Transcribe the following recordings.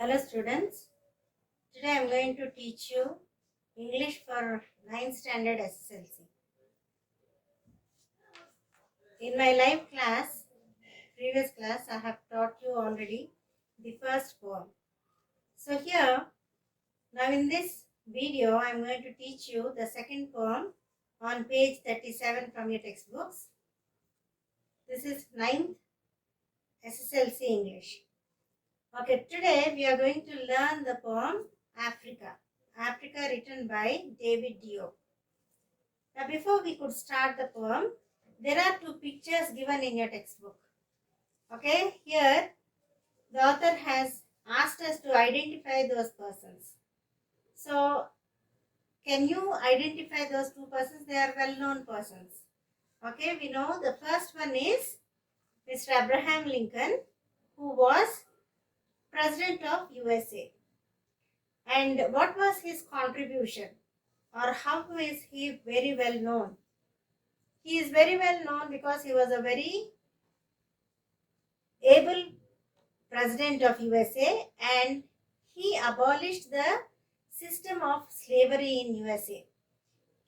Hello students, today I am going to teach you English for 9th standard SSLC. In my live class, previous class, I have taught you already the first poem. So here, now in this video, I am going to teach you the second poem on page 37 from your textbooks. This is 9th SSLC English. Okay, today we are going to learn the poem Africa. Africa written by David Diop. Now before we could start the poem, there are two pictures given in your textbook. Okay, here the author has asked us to identify those persons. So can you identify those two persons? They are well-known persons. Okay, we know the first one is Mr. Abraham Lincoln, who was President of USA. And what was his contribution, or how is he very well known? He is very well known because he was a very able president of USA and he abolished the system of slavery in USA.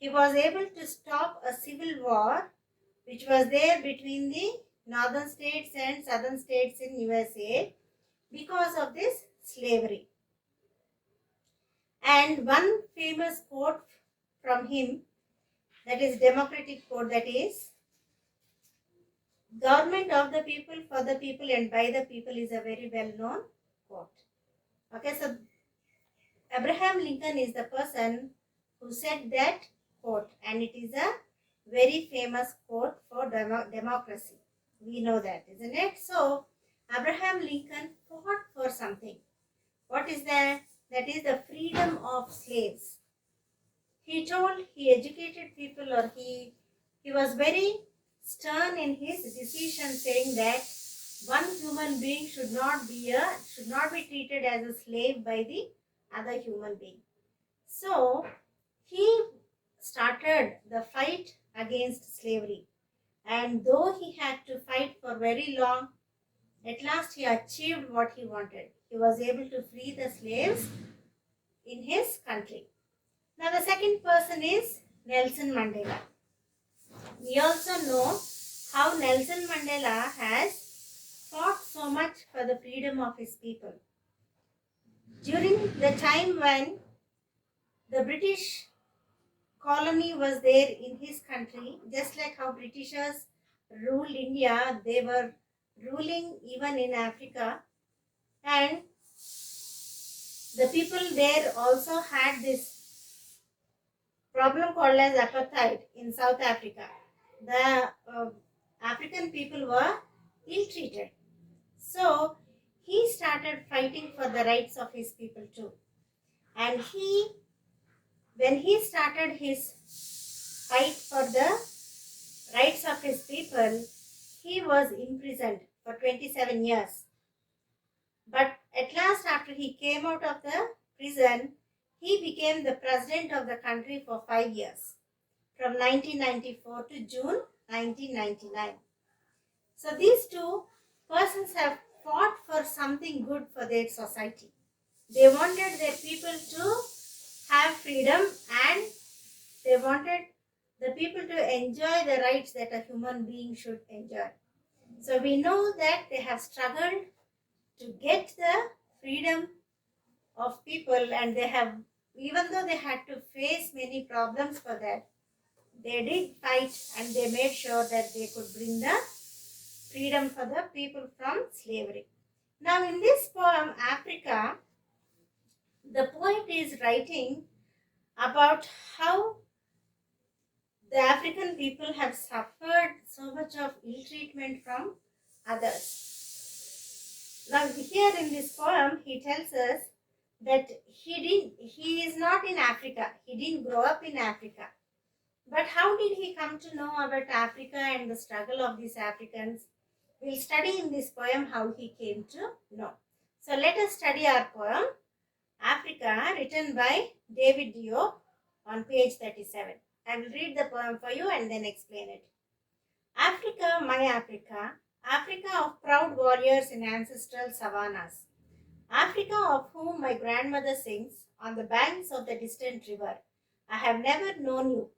He was able to stop a civil war which was there between the northern states and southern states in USA because of this slavery. And one famous quote from him, that is democratic quote, that is, government of the people, for the people and by the people, is a very well known quote. Okay, so Abraham Lincoln is the person who said that quote, and it is a very famous quote for democracy. We know that, isn't it? So Abraham Lincoln fought for something. What is that? That is the freedom of slaves. He educated people, or he was very stern in his decision, saying that one human being should not be treated as a slave by the other human being. So he started the fight against slavery, and though he had to fight for very long, at last he achieved what he wanted. He was able to free the slaves in his country. Now the second person is Nelson Mandela. We also know how Nelson Mandela has fought so much for the freedom of his people. During the time when the British colony was there in his country, just like how Britishers ruled India, they were ruling even in Africa, and the people there also had this problem called as apartheid in South Africa. The African people were ill-treated. So he started fighting for the rights of his people too. And when he started his fight for the rights of his people, he was imprisoned for 27 years. But at last, after he came out of the prison, he became the president of the country for 5 years, from 1994 to June 1999. So these two persons have fought for something good for their society. They wanted their people to have freedom, and they wanted the people to enjoy the rights that a human being should enjoy. So we know that they have struggled to get the freedom of people, and they have, even though they had to face many problems for that, they did fight and they made sure that they could bring the freedom for the people from slavery. Now in this poem, Africa, the poet is writing about how the African people have suffered so much of ill treatment from others. Now here in this poem, he tells us that he is not in Africa. He didn't grow up in Africa. But how did he come to know about Africa and the struggle of these Africans? We'll study in this poem how he came to know. So let us study our poem, Africa, written by David Diop, on page 37. I will read the poem for you and then explain it. Africa, my Africa, Africa of proud warriors in ancestral savannas, Africa, of whom my grandmother sings on the banks of the distant river. I have never known you,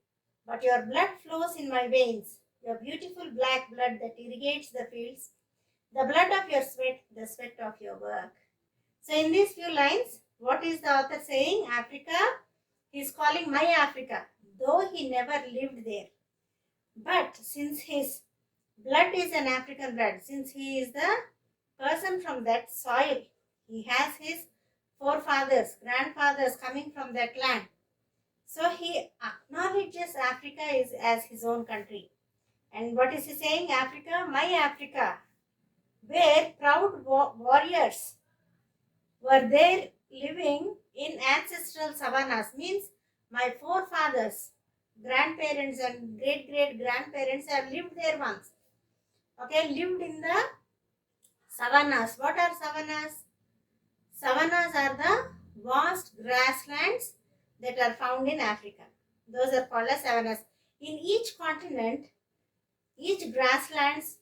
but your blood flows in my veins, your beautiful black blood that irrigates the fields, the blood of your sweat, the sweat of your work. So, in these few lines, what is the author saying? Africa, he is calling my Africa, though he never lived there. But since his blood is an African blood, since he is the person from that soil, he has his forefathers, grandfathers coming from that land. So he acknowledges Africa is as his own country. And what is he saying? Africa, my Africa, where proud warriors were there living in ancestral savannas, means my forefathers, grandparents and great great grandparents have lived there once. Okay, lived in the savannas. What are savannas? Savannas are the vast grasslands that are found in Africa. Those are called as savannas. In each continent, each grasslands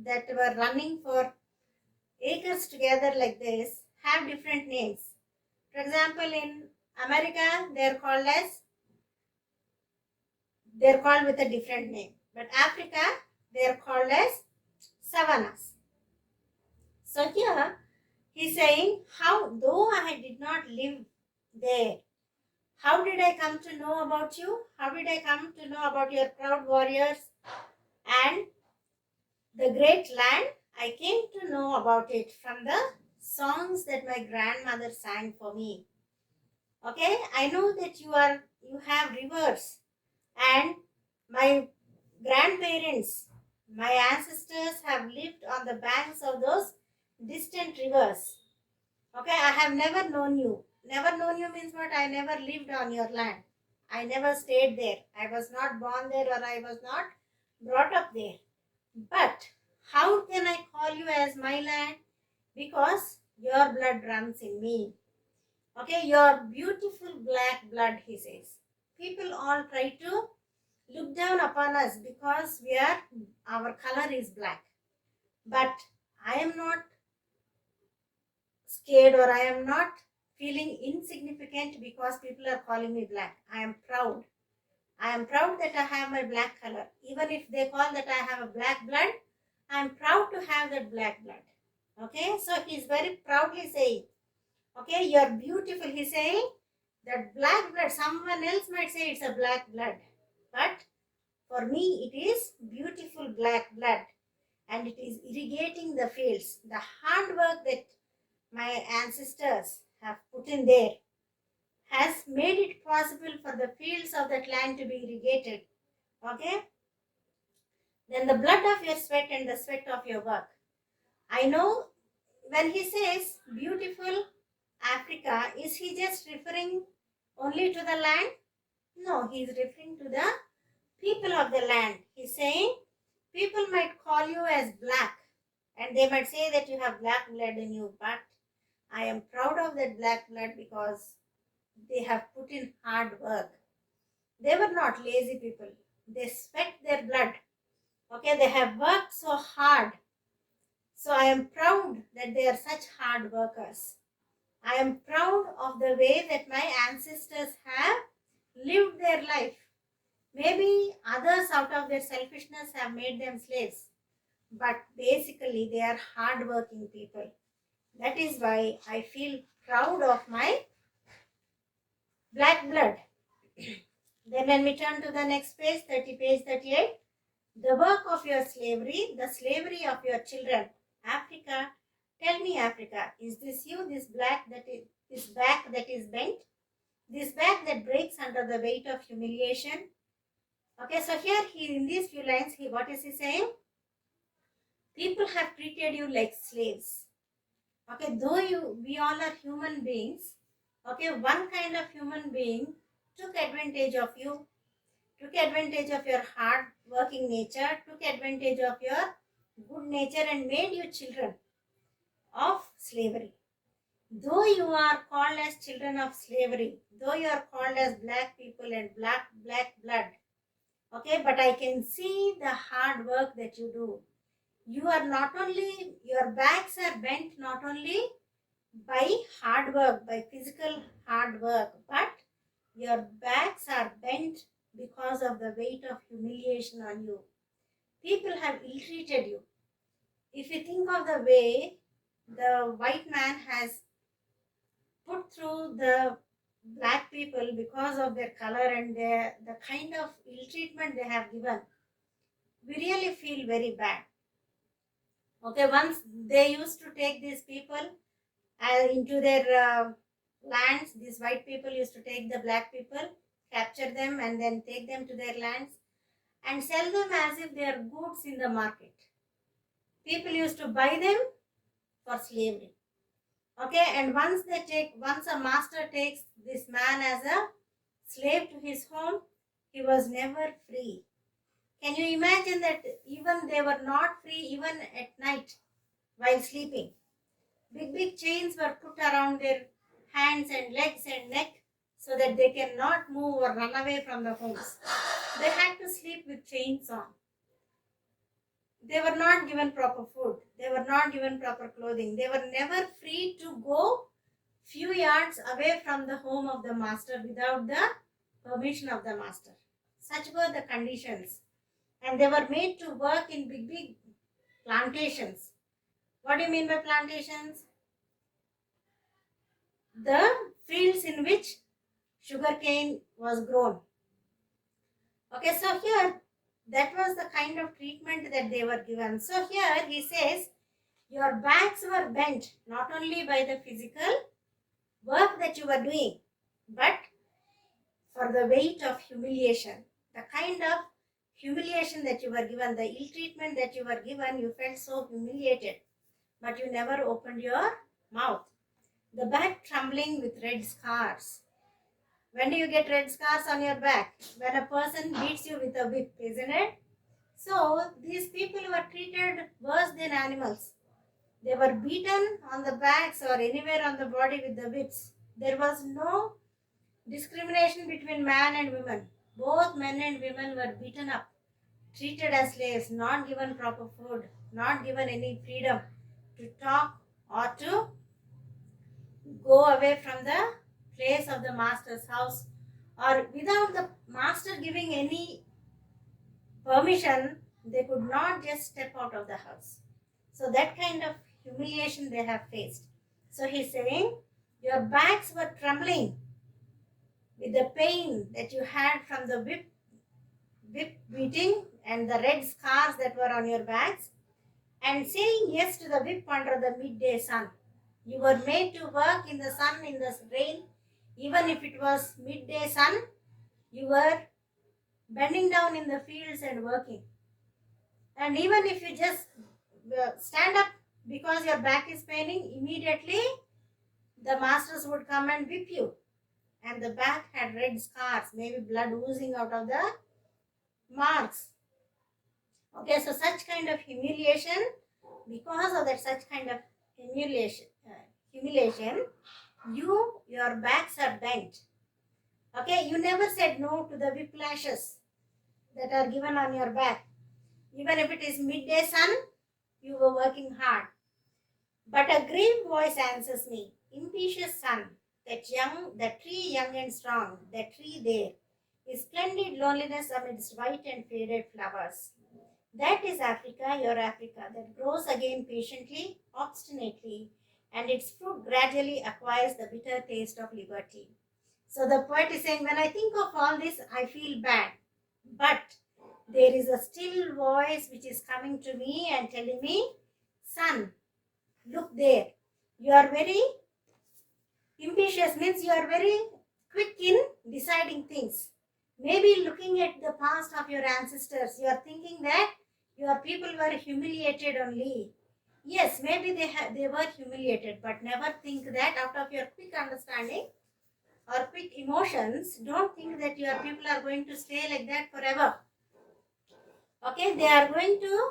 that were running for acres together like this have different names. For example, in America, they are called with a different name. But Africa, they are called as savannas. So here, he's saying, how though I did not live there, how did I come to know about you? How did I come to know about your proud warriors and the great land? I came to know about it from the songs that my grandmother sang for me. Okay, I know that you have rivers, and my grandparents, my ancestors have lived on the banks of those distant rivers. Okay, I have never known you. Never known you means what? I never lived on your land. I never stayed there. I was not born there, or I was not brought up there. But how can I call you as my land? Because your blood runs in me. Okay, your beautiful black blood, he says. People all try to look down upon us because our color is black. But I am not scared, or I am not feeling insignificant because people are calling me black. I am proud. I am proud that I have my black color. Even if they call that I have a black blood, I am proud to have that black blood. Okay, so he's very proudly saying, okay, you're beautiful. He's saying that black blood, someone else might say it's a black blood, but for me it is beautiful black blood, and it is irrigating the fields. The hard work that my ancestors have put in there has made it possible for the fields of that land to be irrigated. Okay, then the blood of your sweat and the sweat of your work. I know when he says beautiful Africa, is he just referring only to the land? No, he is referring to the people of the land. He's saying people might call you as black, and they might say that you have black blood in you, but I am proud of that black blood because they have put in hard work. They were not lazy people. They sweat their blood. Okay, they have worked so hard. So I am proud that they are such hard workers. I am proud of the way that my ancestors have lived their life. Maybe others, out of their selfishness, have made them slaves, but basically they are hardworking people. That is why I feel proud of my black blood. Then when we turn to the next page 38, the work of your slavery, the slavery of your children. Africa, tell me, Africa, is this you, this back that is bent, this back that breaks under the weight of humiliation? Okay, so here in these few lines, what is he saying? People have treated you like slaves. Okay, though we all are human beings. Okay, one kind of human being took advantage of you, took advantage of your hard working nature, took advantage of your good nature, and made you children of slavery. Though you are called as children of slavery, though you are called as black people and black blood, okay, but I can see the hard work that you do. You are not only, your backs are bent not only by hard work, by physical hard work, but your backs are bent because of the weight of humiliation on you. People have ill-treated you. If you think of the way the white man has put through the black people because of their color and the kind of ill-treatment they have given, we really feel very bad. Okay, once they used to take these people into their lands. These white people used to take the black people, capture them, and then take them to their lands and sell them as if they are goods in the market. People used to buy them for slavery. Okay, and once a master takes this man as a slave to his home, he was never free. Can you imagine that even they were not free even at night while sleeping? Big chains were put around their hands and legs and neck so that they cannot move or run away from the homes. They had to sleep with chains on. They were not given proper food. They were not given proper clothing. They were never free to go few yards away from the home of the master without the permission of the master. Such were the conditions. And they were made to work in big plantations. What do you mean by plantations? The fields in which sugarcane was grown. Okay, so here that was the kind of treatment that they were given. So here he says, your backs were bent not only by the physical work that you were doing, but for the weight of humiliation. The kind of humiliation that you were given, the ill treatment that you were given, you felt so humiliated, but you never opened your mouth. The back trembling with red scars. When do you get red scars on your back? When a person beats you with a whip, isn't it? So these people were treated worse than animals. They were beaten on the backs or anywhere on the body with the whips. There was no discrimination between man and woman. Both men and women were beaten up, treated as slaves, not given proper food, not given any freedom to talk or to go away from the place of the master's house, or without the master giving any permission, they could not just step out of the house. So that kind of humiliation they have faced. So he's saying, your backs were trembling with the pain that you had from the whip beating and the red scars that were on your backs, and saying yes to the whip under the midday sun. You were made to work in the sun, in the rain, even if it was midday sun, you were bending down in the fields and working. And even if you just stand up because your back is paining, immediately the masters would come and whip you. And the back had red scars, maybe blood oozing out of the marks. Okay, so such kind of humiliation, because of that such kind of humiliation, your backs are bent. Okay, you never said no to the whiplashes that are given on your back. Even if it is midday sun, you were working hard. But a grave voice answers me, impetuous son, that tree young and strong, that tree there, is splendid loneliness amidst white and faded flowers. That is Africa, your Africa, that grows again patiently, obstinately, and its fruit gradually acquires the bitter taste of liberty. So the poet is saying, when I think of all this, I feel bad. But there is a still voice which is coming to me and telling me, son, look there. You are very impatient, means you are very quick in deciding things. Maybe looking at the past of your ancestors, you are thinking that your people were humiliated only. Yes, maybe they were humiliated, but never think that out of your quick understanding or quick emotions, don't think that your people are going to stay like that forever. Okay, they are going to,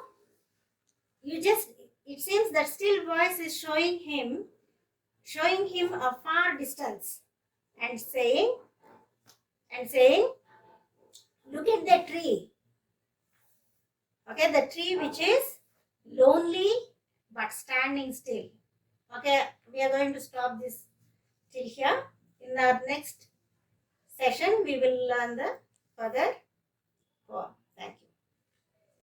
it seems that still voice is showing him a far distance and saying, look at the tree. Okay, the tree which is lonely but standing still. Okay, we are going to stop this till here. In our next session, we will learn the further poem.